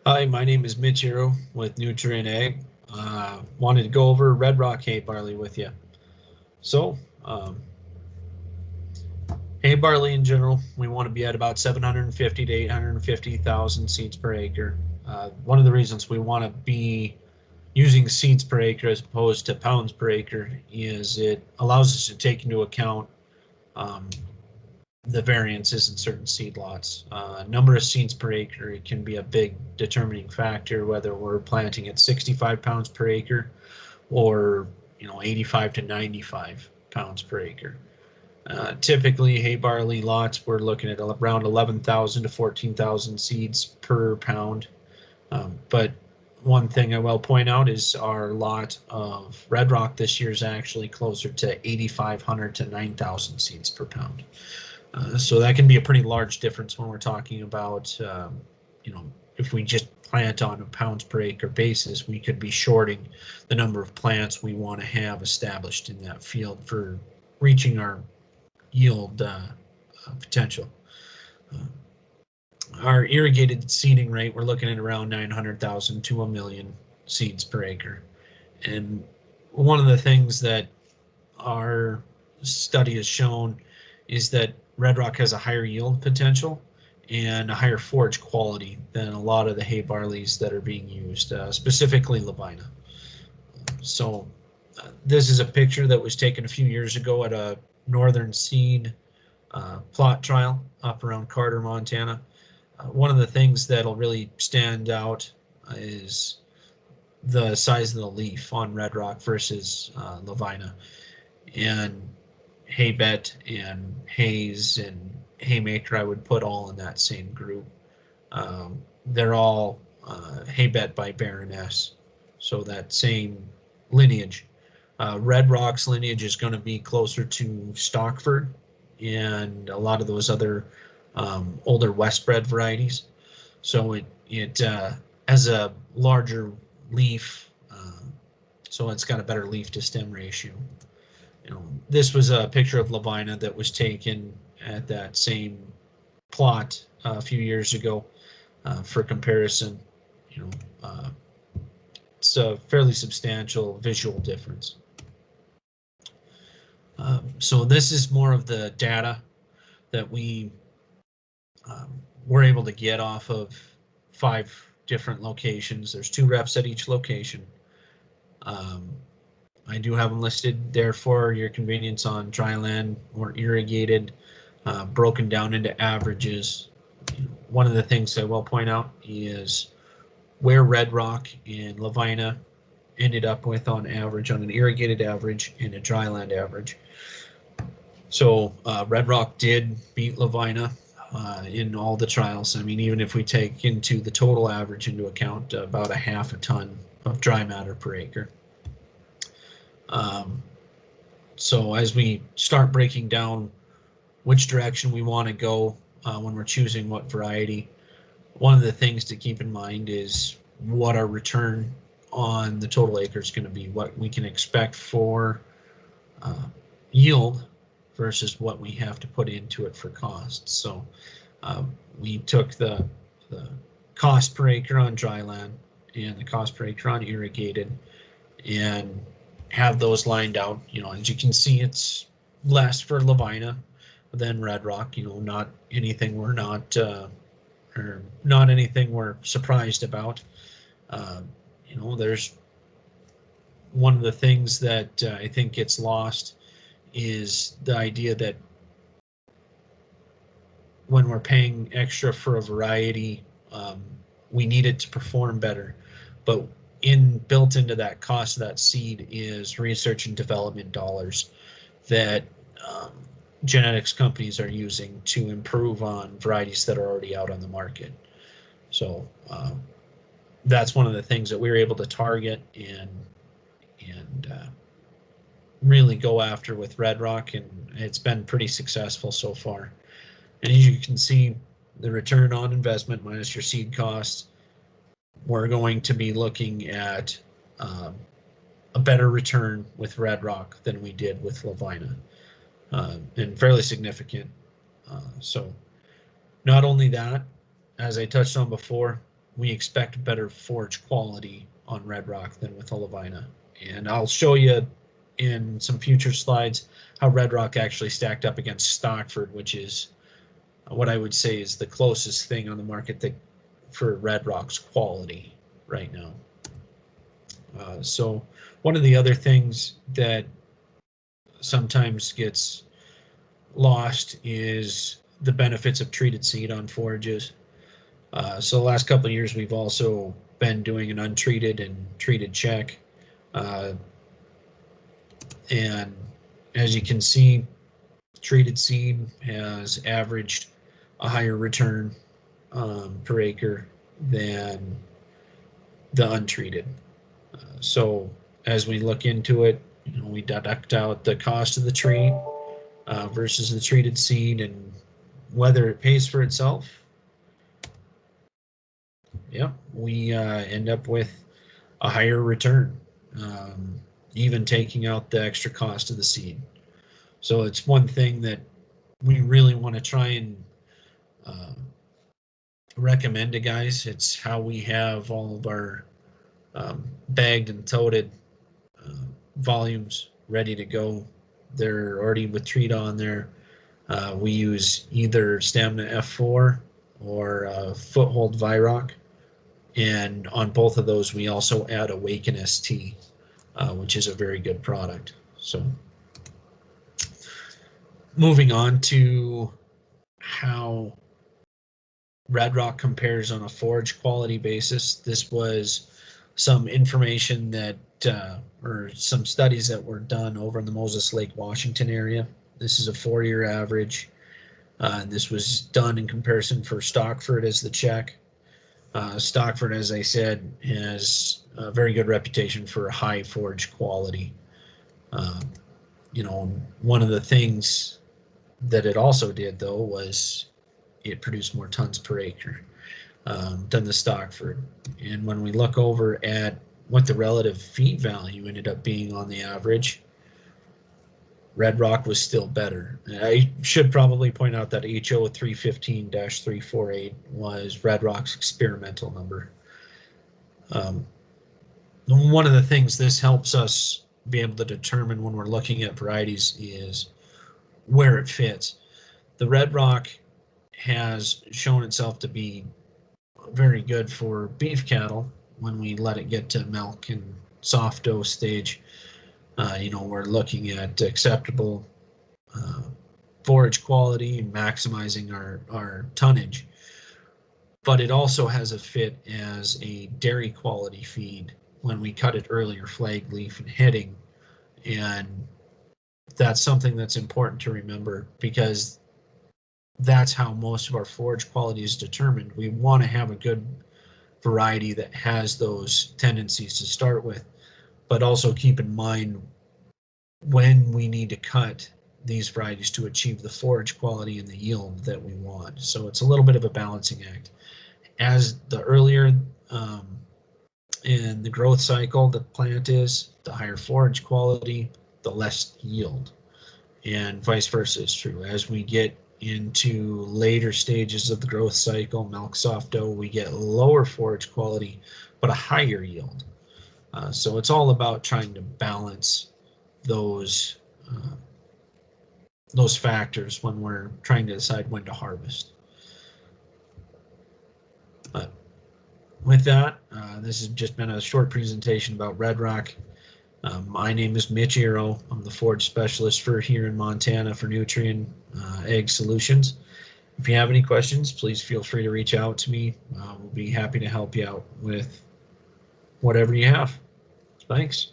Hi, my name is Mitch Ereaux with Nutrien Ag. Wanted to go over Redrock Hay Barley with you. So, hay barley in general, we want to be at about 750 to 850,000 seeds per acre. One of the reasons we want to be using seeds per acre as opposed to pounds per acre is it allows us to take into account um, the variances in certain seed lots. Number of seeds per acre can be a big determining factor, whether we're planting at 65 pounds per acre or 85 to 95 pounds per acre. Typically, hay barley lots, we're looking at around 11,000 to 14,000 seeds per pound. But one thing I will point out is our lot of Redrock this year is actually closer to 8,500 to 9,000 seeds per pound. So that can be a pretty large difference when we're talking about, if we just plant on a pounds per acre basis, we could be shorting the number of plants we want to have established in that field for reaching our yield potential. Our irrigated seeding rate, we're looking at around 900,000 to a million seeds per acre. And one of the things that our study has shown is that Redrock has a higher yield potential and a higher forage quality than a lot of the hay barleys that are being used, specifically Levina. So this is a picture that was taken a few years ago at a northern seed plot trial up around Carter, Montana. One of the things that'll really stand out is the size of the leaf on Redrock versus Levina. And Haybet and Hayes and Haymaker I would put all in that same group. They're all Haybet by Baroness, so that same lineage. Redrock's lineage is going to be closer to Stockford and a lot of those other older Westbred varieties. So it has a larger leaf, so it's got a better leaf to stem ratio. This was a picture of Levina that was taken at that same plot a few years ago for comparison. It's a fairly substantial visual difference. So this is more of the data that we were able to get off of 5 different locations. There's 2 reps at each location. I do have them listed there for your convenience on dryland or irrigated, broken down into averages. One of the things I will point out is where Redrock and Levina ended up with on average, on an irrigated average and a dryland average. So Redrock did beat Levina in all the trials. I mean, even if we take into the total average into account, about a half a ton of dry matter per acre. So as we start breaking down which direction we want to go when we're choosing what variety, one of the things to keep in mind is what our return on the total acre is going to be, what we can expect for yield versus what we have to put into it for costs. So we took the cost per acre on dryland and the cost per acre on irrigated and have those lined out. As you can see, it's less for Levina than Redrock. Not anything we're not or not anything we're surprised about. There's one of the things that I think gets lost is the idea that when we're paying extra for a variety, we need it to perform better. But built into that cost of that seed is research and development dollars that genetics companies are using to improve on varieties that are already out on the market. So that's one of the things that we were able to target and really go after with Redrock, and it's been pretty successful so far. And as you can see, the return on investment minus your seed costs, we're going to be looking at a better return with Redrock than we did with Levina, and fairly significant. So not only that, as I touched on before, we expect better forage quality on Redrock than with Olivina. And I'll show you in some future slides how Redrock actually stacked up against Stockford, which is what I would say is the closest thing on the market that for Redrock's quality right now. So one of the other things that sometimes gets lost is the benefits of treated seed on forages. So the last couple of years, we've also been doing an untreated and treated check. And as you can see, treated seed has averaged a higher return per acre than the untreated. So as we look into it, we deduct out the cost of the tree versus the treated seed and whether it pays for itself. Yep, we end up with a higher return, even taking out the extra cost of the seed. So it's one thing that we really want to try and recommend to guys. It's how we have all of our bagged and toted volumes ready to go. They're already with treat on there. We use either Stamina F4 or Foothold Virock. And on both of those, we also add Awaken ST, which is a very good product. So moving on to how Redrock compares on a forage quality basis. This was some information that, or some studies that were done over in the Moses Lake, Washington area. This is a 4-year average. This was done in comparison for Stockford as the check. Stockford, as I said, has a very good reputation for high forage quality. One of the things that it also did, though, was it produced more tons per acre than the Stockford. And when we look over at what the relative feed value ended up being on the average, Redrock was still better. I should probably point out that HO 315-348 was Redrock's experimental number. One of the things this helps us be able to determine when we're looking at varieties is where it fits. The Redrock has shown itself to be very good for beef cattle when we let it get to milk and soft dough stage. We're looking at acceptable forage quality and maximizing our tonnage. But it also has a fit as a dairy quality feed when we cut it earlier, flag, leaf, and heading. And that's something that's important to remember because that's how most of our forage quality is determined. We want to have a good variety that has those tendencies to start with, but also keep in mind when we need to cut these varieties to achieve the forage quality and the yield that we want. So it's a little bit of a balancing act. As the earlier in the growth cycle the plant is, the higher forage quality, the less yield. And vice versa is true. As we get into later stages of the growth cycle, milk, soft dough, we get lower forage quality, but a higher yield. So it's all about trying to balance those factors when we're trying to decide when to harvest. But with that, this has just been a short presentation about Redrock. My name is Mitch Ereaux. I'm the forage specialist for here in Montana for Nutrien Ag Solutions. If you have any questions, please feel free to reach out to me. We'll be happy to help you out with whatever you have. Thanks.